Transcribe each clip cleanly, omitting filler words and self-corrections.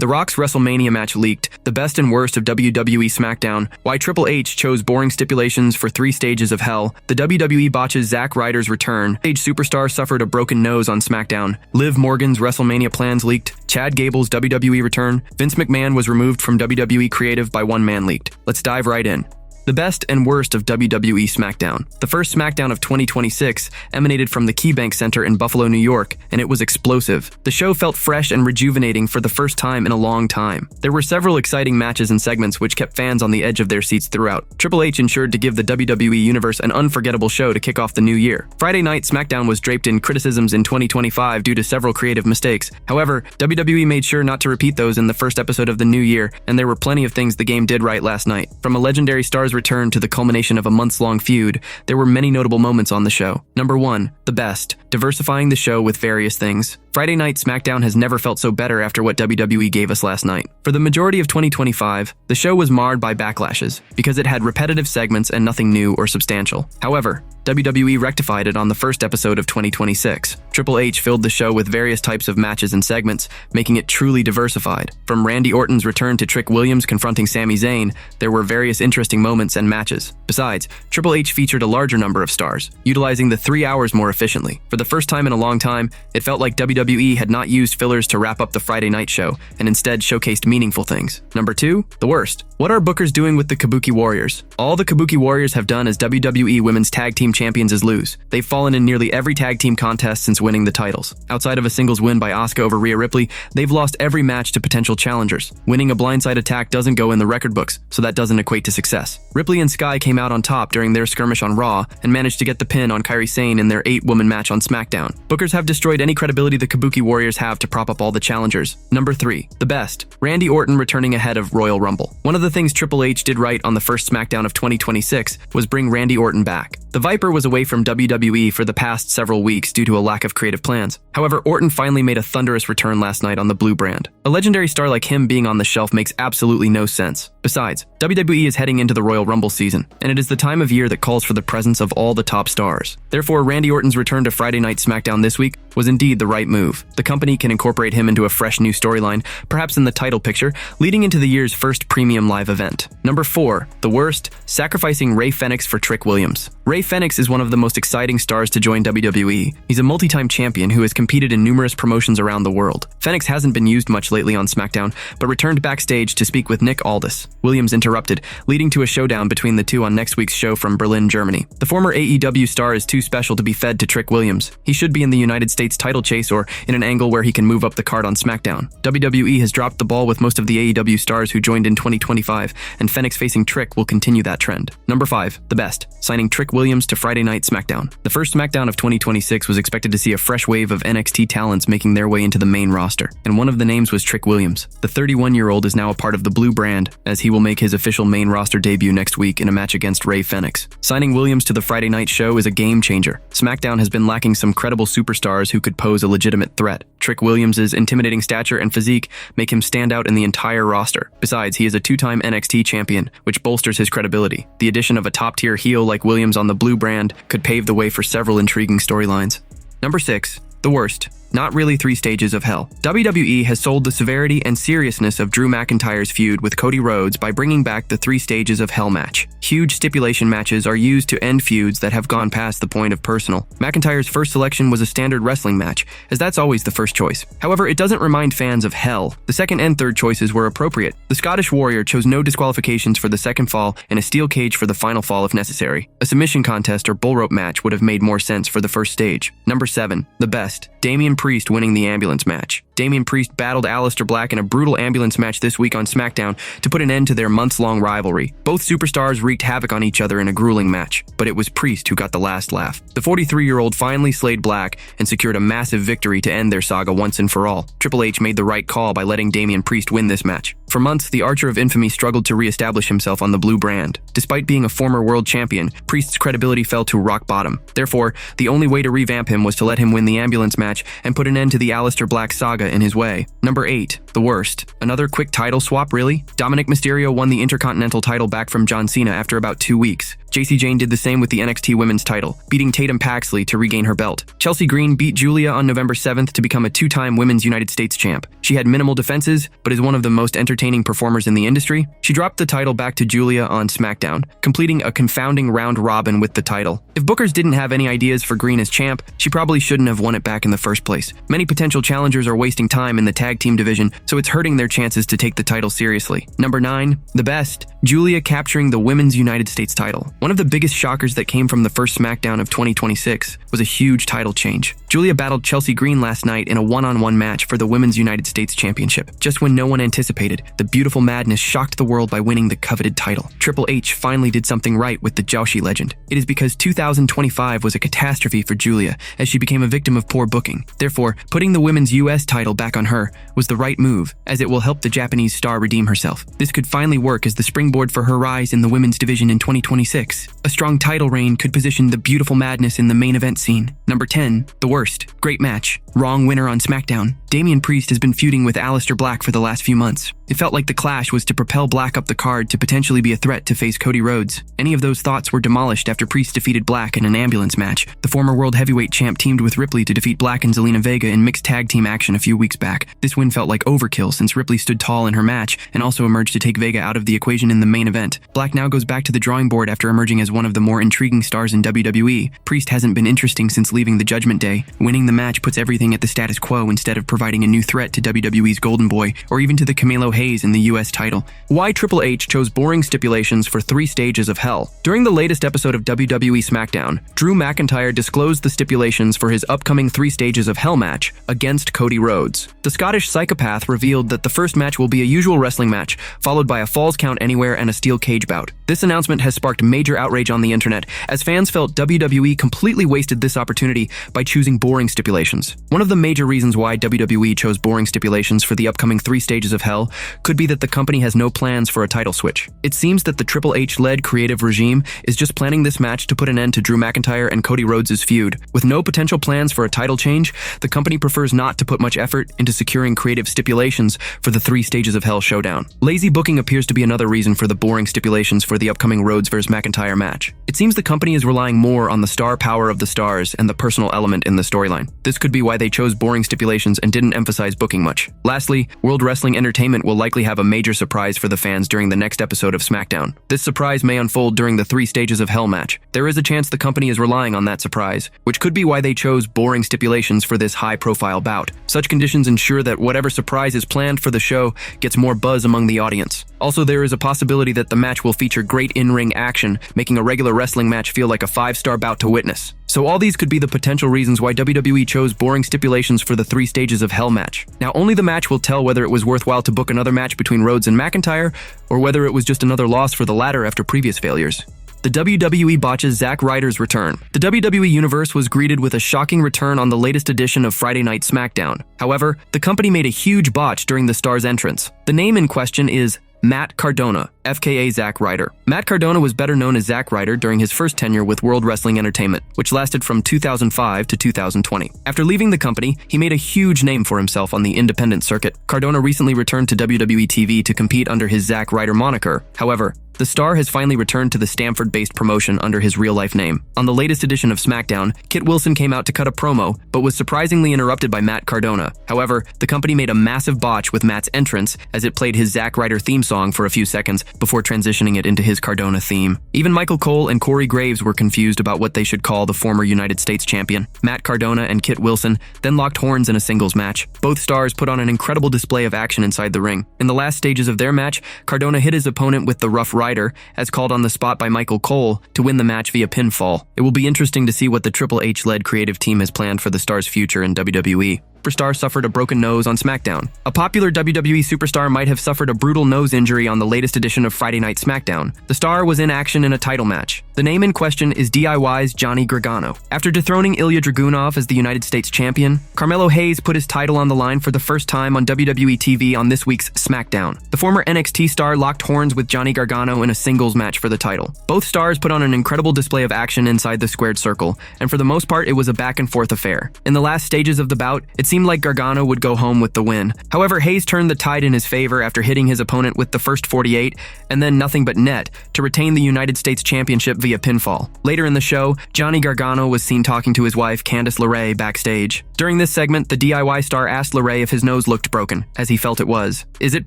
The Rock's WrestleMania match leaked, the best and worst of WWE SmackDown, why Triple H chose boring stipulations for 3 stages of hell, the WWE botches Zack Ryder's return, Backstage superstar suffered a broken nose on SmackDown, Liv Morgan's WrestleMania plans leaked, Chad Gable's WWE return, Vince McMahon was removed from WWE creative by one man leaked. Let's dive right in. The best and worst of WWE SmackDown. The first SmackDown of 2026 emanated from the KeyBank Center in Buffalo, New York, and it was explosive. The show felt fresh and rejuvenating for the first time in a long time. There were several exciting matches and segments which kept fans on the edge of their seats throughout. Triple H ensured to give the WWE Universe an unforgettable show to kick off the new year. Friday night SmackDown was draped in criticisms in 2025 due to several creative mistakes. However, WWE made sure not to repeat those in the first episode of the new year, and there were plenty of things the game did right last night. From a legendary star's return to the culmination of a months-long feud, there were many notable moments on the show. Number 1. The best. Diversifying the show with various things. Friday night SmackDown has never felt so better after what WWE gave us last night. For the majority of 2025, the show was marred by backlashes because it had repetitive segments and nothing new or substantial. However, WWE rectified it on the first episode of 2026. Triple H filled the show with various types of matches and segments, making it truly diversified. From Randy Orton's return to Trick Williams confronting Sami Zayn, there were various interesting moments and matches. Besides, Triple H featured a larger number of stars, utilizing the 3 hours more efficiently. For the first time in a long time, it felt like WWE had not used fillers to wrap up the Friday night show, and instead showcased meaningful things. Number 2. The worst. What are bookers doing with the Kabuki Warriors? All the Kabuki Warriors have done as WWE Women's Tag Team Champions is lose. They've fallen in nearly every tag team contest since winning the titles. Outside of a singles win by Asuka over Rhea Ripley, they've lost every match to potential challengers. Winning a blindside attack doesn't go in the record books, so that doesn't equate to success. Ripley and Sky came out on top during their skirmish on Raw and managed to get the pin on Kairi Sane in their 8-woman match on SmackDown. Bookers have destroyed any credibility the Kabuki Warriors have to prop up all the challengers. Number 3. The best. Randy Orton returning ahead of Royal Rumble. One of the things Triple H did right on the first SmackDown of 2026 was bring Randy Orton back. The Viper was away from WWE for the past several weeks due to a lack of creative plans. However, Orton finally made a thunderous return last night on the Blue brand. A legendary star like him being on the shelf makes absolutely no sense. Besides, WWE is heading into the Royal Rumble season, and it is the time of year that calls for the presence of all the top stars. Therefore, Randy Orton's return to Friday Night SmackDown this week was indeed the right move. The company can incorporate him into a fresh new storyline, perhaps in the title picture, leading into the year's first premium live event. Number 4. The worst. Sacrificing Rey Fenix for Trick Williams. Rey Fenix is one of the most exciting stars to join WWE. He's a multi-time champion who has competed in numerous promotions around the world. Fenix hasn't been used much lately on SmackDown, but returned backstage to speak with Nick Aldis. Williams interrupted, leading to a showdown between the two on next week's show from Berlin, Germany. The former AEW star is too special to be fed to Trick Williams. He should be in the United States title chase or in an angle where he can move up the card on SmackDown. WWE has dropped the ball with most of the AEW stars who joined in 2025, and Fenix facing Trick will continue that trend. Number 5. The best. Signing Trick Williams to Friday Night SmackDown. The first SmackDown of 2026 was expected to see a fresh wave of NXT talents making their way into the main roster, and one of the names was Trick Williams. The 31-year-old is now a part of the Blue brand, as he will make his official main roster debut next week in a match against Rey Fenix. Signing Williams to the Friday night show is a game changer. SmackDown has been lacking some credible superstars who could pose a legitimate threat. Trick Williams' intimidating stature and physique make him stand out in the entire roster. Besides, he is a 2-time NXT champion, which bolsters his credibility. The addition of a top-tier heel like Williams on the Blue brand could pave the way for several intriguing storylines. Number 6. The worst. Not really 3 stages of hell. WWE has sold the severity and seriousness of Drew McIntyre's feud with Cody Rhodes by bringing back the 3 stages of hell match. Huge stipulation matches are used to end feuds that have gone past the point of personal. McIntyre's first selection was a standard wrestling match, as that's always the first choice. However, it doesn't remind fans of hell. The second and third choices were appropriate. The Scottish Warrior chose no disqualifications for the second fall and a steel cage for the final fall if necessary. A submission contest or bull rope match would have made more sense for the first stage. Number 7. The best. Damian Priest winning the ambulance match. Damian Priest battled Aleister Black in a brutal ambulance match this week on SmackDown to put an end to their months-long rivalry. Both superstars wreaked havoc on each other in a grueling match, but it was Priest who got the last laugh. The 43-year-old finally slayed Black and secured a massive victory to end their saga once and for all. Triple H made the right call by letting Damian Priest win this match. For months, the Archer of Infamy struggled to re-establish himself on the Blue brand. Despite being a former world champion, Priest's credibility fell to rock bottom. Therefore, the only way to revamp him was to let him win the ambulance match and put an end to the Aleister Black saga in his way. Number 8. The worst. Another quick title swap, really? Dominic Mysterio won the Intercontinental title back from John Cena after about 2 weeks. Jacy Jayne did the same with the NXT Women's title, beating Tatum Paxley to regain her belt. Chelsea Green beat Giulia on November 7th to become a two-time Women's United States champ. She had minimal defenses, but is one of the most entertaining performers in the industry. She dropped the title back to Giulia on SmackDown, completing a confounding round robin with the title. If bookers didn't have any ideas for Green as champ, she probably shouldn't have won it back in the first place. Many potential challengers are wasting time in the tag team division, so it's hurting their chances to take the title seriously. Number 9, the best, Giulia capturing the Women's United States title. One of the biggest shockers that came from the first SmackDown of 2026 was a huge title change. Giulia battled Chelsea Green last night in a one-on-one match for the Women's United States Championship. Just when no one anticipated, the beautiful Madness shocked the world by winning the coveted title. Triple H finally did something right with the Joshi legend. It is because 2025 was a catastrophe for Giulia, as she became a victim of poor booking. Therefore, putting the Women's US title back on her was the right move, as it will help the Japanese star redeem herself. This could finally work as the springboard for her rise in the women's division in 2026. A strong title reign could position the beautiful Madness in the main event scene. Number 10, the worst. Great match. Wrong winner on SmackDown. Damian Priest has been feuding with Aleister Black for the last few months. It felt like the clash was to propel Black up the card to potentially be a threat to face Cody Rhodes. Any of those thoughts were demolished after Priest defeated Black in an ambulance match. The former World Heavyweight champ teamed with Ripley to defeat Black and Zelina Vega in mixed tag team action a few weeks back. This win felt like overkill since Ripley stood tall in her match and also emerged to take Vega out of the equation in the main event. Black now goes back to the drawing board after emerging as one of the more intriguing stars in WWE. Priest hasn't been interesting since leaving the Judgment Day. Winning the match puts everything at the status quo instead of providing a new threat to WWE's Golden Boy or even to the Camilo Hayes in the US title. Why Triple H chose boring stipulations for 3 stages of hell. During the latest episode of WWE SmackDown, Drew McIntyre disclosed the stipulations for his upcoming 3 stages of hell match against Cody Rhodes. The Scottish psychopath revealed that the first match will be a usual wrestling match, followed by a Falls Count Anywhere and a steel cage bout. This announcement has sparked major outrage on the internet, as fans felt WWE completely wasted this opportunity by choosing boring stipulations. One of the major reasons why WWE chose boring stipulations for the upcoming 3 stages of hell could be that the company has no plans for a title switch. It seems that the Triple H-led creative regime is just planning this match to put an end to Drew McIntyre and Cody Rhodes' feud. With no potential plans for a title change, the company prefers not to put much effort into securing creative stipulations for the 3 stages of hell showdown. Lazy booking appears to be another reason for the boring stipulations for the upcoming Rhodes vs. McIntyre match. It seems the company is relying more on the star power of the stars and the personal element in the storyline. This could be why they chose boring stipulations and didn't emphasize booking much. Lastly, World Wrestling Entertainment will likely have a major surprise for the fans during the next episode of SmackDown. This surprise may unfold during the 3 stages of hell match. There is a chance the company is relying on that surprise, which could be why they chose boring stipulations for this high-profile bout. Such conditions ensure that whatever surprise is planned for the show gets more buzz among the audience. Also, there is a possibility that the match will feature great in-ring action, making a regular wrestling match feel like a 5-star bout to witness. So all these could be the potential reasons why WWE chose boring stipulations for the 3 stages of hell match. Now, only the match will tell whether it was worthwhile to book another match between Rhodes and McIntyre, or whether it was just another loss for the latter after previous failures. The WWE botches Zack Ryder's return. The WWE Universe was greeted with a shocking return on the latest edition of Friday Night SmackDown. However, the company made a huge botch during the star's entrance. The name in question is Matt Cardona, FKA Zack Ryder. Matt Cardona was better known as Zack Ryder during his first tenure with World Wrestling Entertainment, which lasted from 2005 to 2020. After leaving the company, he made a huge name for himself on the independent circuit. Cardona recently returned to WWE TV to compete under his Zack Ryder moniker. However, the star has finally returned to the Stamford-based promotion under his real-life name. On the latest edition of SmackDown, Kit Wilson came out to cut a promo, but was surprisingly interrupted by Matt Cardona. However, the company made a massive botch with Matt's entrance as it played his Zack Ryder theme song for a few seconds before transitioning it into his Cardona theme. Even Michael Cole and Corey Graves were confused about what they should call the former United States champion. Matt Cardona and Kit Wilson then locked horns in a singles match. Both stars put on an incredible display of action inside the ring. In the last stages of their match, Cardona hit his opponent with the Rough Rider, as called on the spot by Michael Cole, to win the match via pinfall. It will be interesting to see what the Triple H-led creative team has planned for the star's future in WWE. Superstar suffered a broken nose on SmackDown. A popular WWE superstar might have suffered a brutal nose injury on the latest edition of Friday Night SmackDown. The star was in action in a title match. The name in question is DIY's Johnny Gargano. After dethroning Ilya Dragunov as the United States champion, Carmelo Hayes put his title on the line for the first time on WWE TV on this week's SmackDown. The former NXT star locked horns with Johnny Gargano in a singles match for the title. Both stars put on an incredible display of action inside the squared circle, and for the most part it was a back-and-forth affair. In the last stages of the bout, it seemed like Gargano would go home with the win. However, Hayes turned the tide in his favor after hitting his opponent with the first 48 and then nothing but net to retain the United States Championship via via pinfall. Later in the show, Johnny Gargano was seen talking to his wife, Candice LeRae, backstage. During this segment, the DIY star asked LeRae if his nose looked broken, as he felt it was. "Is it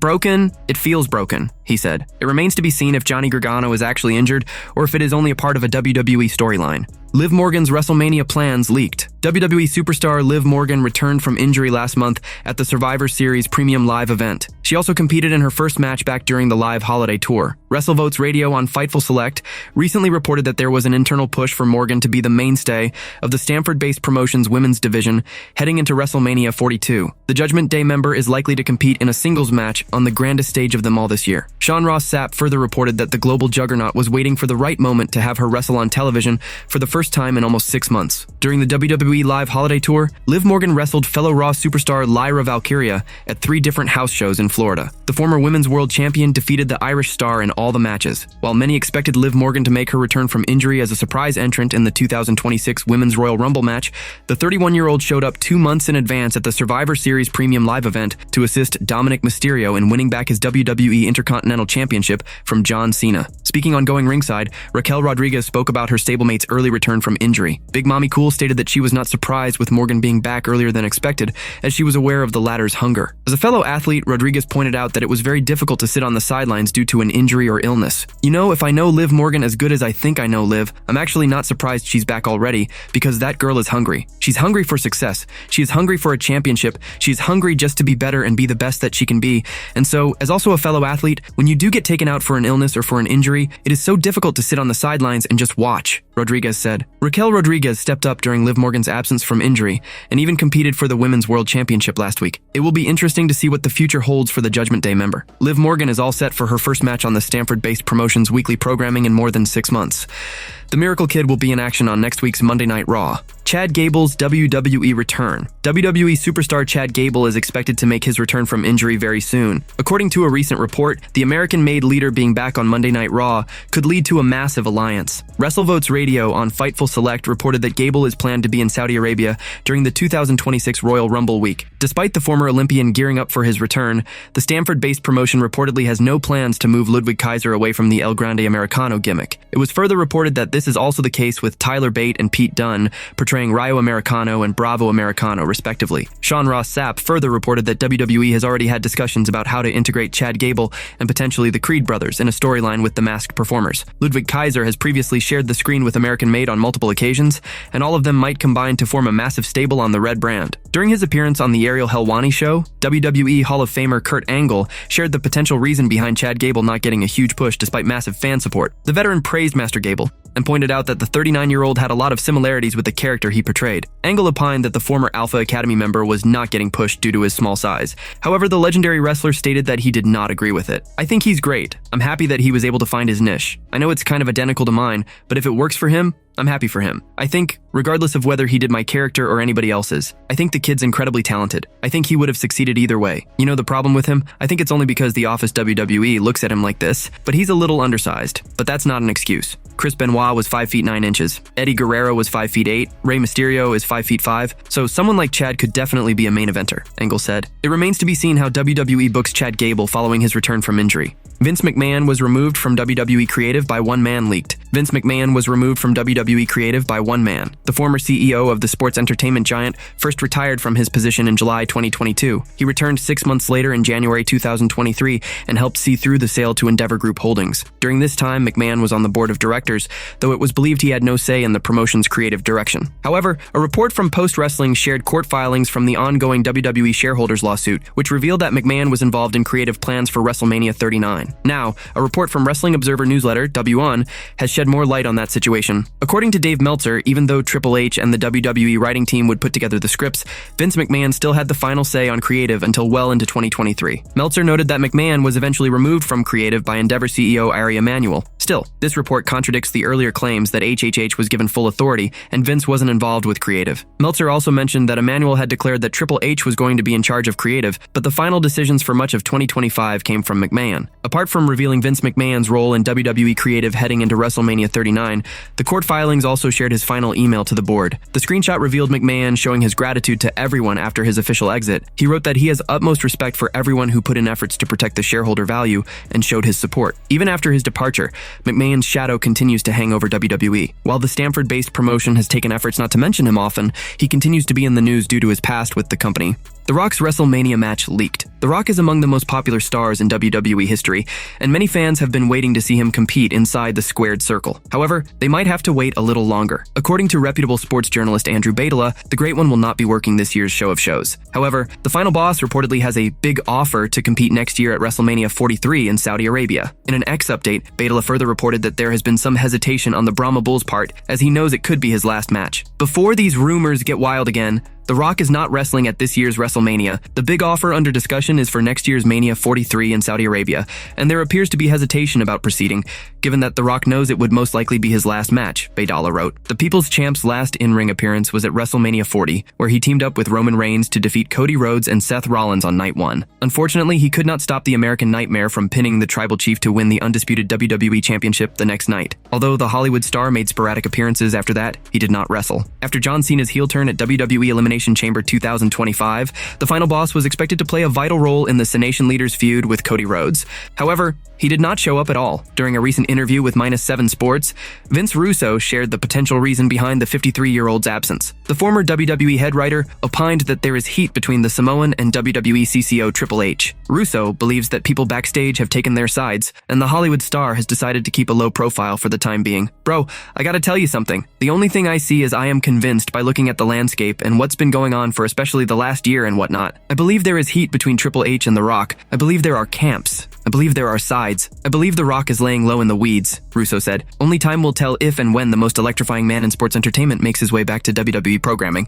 broken? It feels broken," he said. It remains to be seen if Johnny Gargano is actually injured or if it is only a part of a WWE storyline. Liv Morgan's WrestleMania plans leaked. WWE superstar Liv Morgan returned from injury last month at the Survivor Series Premium Live event. She also competed in her first match back during the live holiday tour. WrestleVotes Radio on Fightful Select recently reported that there was an internal push for Morgan to be the mainstay of the Stamford-based promotion's women's division heading into WrestleMania 42. The Judgment Day member is likely to compete in a singles match on the grandest stage of them all this year. Sean Ross Sapp further reported that the global juggernaut was waiting for the right moment to have her wrestle on television for the first time in almost 6 months. During the WWE Live Holiday Tour, Liv Morgan wrestled fellow Raw superstar Lyra Valkyria at 3 different house shows in Florida. The former Women's World Champion defeated the Irish star in all the matches. While many expected Liv Morgan to make her return from injury as a surprise entrant in the 2026 Women's Royal Rumble match, the 31-year-old showed up 2 months in advance at the Survivor Series Premium Live event to assist Dominic Mysterio in winning back his WWE Intercontinental Championship from John Cena. Speaking on Going Ringside, Raquel Rodriguez spoke about her stablemate's early return from injury. Big Mommy Cool stated that she was not surprised with Morgan being back earlier than expected, as she was aware of the latter's hunger. As a fellow athlete, Rodriguez pointed out that it was very difficult to sit on the sidelines due to an injury or illness. "You know, if I know Liv Morgan as good as I think I know Liv, I'm actually not surprised she's back already, because that girl is hungry. She's hungry for success. She is hungry for a championship. She's hungry just to be better and be the best that she can be. And so, as also a fellow athlete, when you do get taken out for an illness or for an injury, it is so difficult to sit on the sidelines and just watch," Rodriguez said. Raquel Rodriguez stepped up during Liv Morgan's absence from injury and even competed for the Women's World Championship last week. It will be interesting to see what the future holds for the Judgment Day member. Liv Morgan is all set for her first match on the Stamford-based promotion's weekly programming in more than 6 months. The Miracle Kid will be in action on next week's Monday Night Raw. Chad Gable's WWE return. WWE superstar Chad Gable is expected to make his return from injury very soon. According to a recent report, the American-made leader being back on Monday Night Raw could lead to a massive alliance. WrestleVotes Radio on Fightful Select reported that Gable is planned to be in Saudi Arabia during the 2026 Royal Rumble week. Despite the former Olympian gearing up for his return, the Stamford-based promotion reportedly has no plans to move Ludwig Kaiser away from the El Grande Americano gimmick. It was further reported that this is also the case with Tyler Bate and Pete Dunne, portraying Rayo Americano and Bravo Americano, respectively. Sean Ross Sapp further reported that WWE has already had discussions about how to integrate Chad Gable and potentially the Creed brothers in a storyline with the masked performers. Ludwig Kaiser has previously shared the screen with American Made on multiple occasions, and all of them might combine to form a massive stable on the Red brand. During his appearance on the Ariel Helwani show, WWE Hall of Famer Kurt Angle shared the potential reason behind Chad Gable not getting a huge push despite massive fan support. The veteran praised Master Gable and pointed out that the 39-year-old had a lot of similarities with the character he portrayed. Angle opined that the former Alpha Academy member was not getting pushed due to his small size. However, the legendary wrestler stated that he did not agree with it. "I think he's great. I'm happy that he was able to find his niche. I know it's kind of identical to mine, but if it works for him, I'm happy for him. I think, regardless of whether he did my character or anybody else's, I think the kid's incredibly talented. I think he would have succeeded either way. You know the problem with him? I think it's only because the office WWE looks at him like this, but he's a little undersized. But that's not an excuse. Chris Benoit was 5 feet 9 inches. Eddie Guerrero was 5 feet 8. Rey Mysterio is 5 feet 5. So someone like Chad could definitely be a main eventer," Angle said. It remains to be seen how WWE books Chad Gable following his return from injury. Vince McMahon was removed from WWE Creative by one man leaked. Vince McMahon was removed from WWE Creative by one man. The former CEO of the sports entertainment giant first retired from his position in July 2022. He returned 6 months later in January 2023 and helped see through the sale to Endeavor Group Holdings. During this time, McMahon was on the board of directors, though it was believed he had no say in the promotion's creative direction. However, a report from Post Wrestling shared court filings from the ongoing WWE shareholders lawsuit, which revealed that McMahon was involved in creative plans for WrestleMania 39. Now, a report from Wrestling Observer newsletter, W1, has shed more light on that situation. According to Dave Meltzer, even though Triple H and the WWE writing team would put together the scripts, Vince McMahon still had the final say on creative until well into 2023. Meltzer noted that McMahon was eventually removed from creative by Endeavor CEO Ari Emanuel. Still, this report contradicts the earlier claims that HHH was given full authority and Vince wasn't involved with creative. Meltzer also mentioned that Emanuel had declared that Triple H was going to be in charge of creative, but the final decisions for much of 2025 came from McMahon. Apart from revealing Vince McMahon's role in WWE creative heading into WrestleMania 39, the court filings also shared his final email to the board. The screenshot revealed McMahon showing his gratitude to everyone after his official exit. He wrote that he has utmost respect for everyone who put in efforts to protect the shareholder value and showed his support. Even after his departure, McMahon's shadow continues to hang over WWE. While the Stamford-based promotion has taken efforts not to mention him often, he continues to be in the news due to his past with the company. The Rock's WrestleMania match leaked. The Rock is among the most popular stars in WWE history, and many fans have been waiting to see him compete inside the squared circle. However, they might have to wait a little longer. According to reputable sports journalist Andrew Badela, the Great One will not be working this year's show of shows. However, the final boss reportedly has a big offer to compete next year at WrestleMania 43 in Saudi Arabia. In an X update, Badela further reported that there has been some hesitation on the Brahma Bull's part, as he knows it could be his last match. Before these rumors get wild again, The Rock is not wrestling at this year's WrestleMania. The big offer under discussion is for next year's Mania 43 in Saudi Arabia, and there appears to be hesitation about proceeding, given that The Rock knows it would most likely be his last match, Badala wrote. The People's Champ's last in-ring appearance was at WrestleMania 40, where he teamed up with Roman Reigns to defeat Cody Rhodes and Seth Rollins on night 1. Unfortunately, he could not stop the American Nightmare from pinning the Tribal Chief to win the undisputed WWE Championship the next night. Although the Hollywood star made sporadic appearances after that, he did not wrestle. After John Cena's heel turn at WWE Elimination Chamber 2025, the final boss was expected to play a vital role in the Cenation Leaders feud with Cody Rhodes. However, he did not show up at all. During a recent interview with -7 Sports, Vince Russo shared the potential reason behind the 53-year-old's absence. The former WWE head writer opined that there is heat between the Samoan and WWE CCO Triple H. Russo believes that people backstage have taken their sides, and the Hollywood star has decided to keep a low profile for the time being. Bro, I gotta tell you something. The only thing I see is I am convinced by looking at the landscape and what's been going on for especially the last year and whatnot. I believe there is heat between Triple H and The Rock. I believe there are camps. I believe there are sides. I believe The Rock is laying low in the weeds, Russo said. Only time will tell if and when the most electrifying man in sports entertainment makes his way back to WWE programming.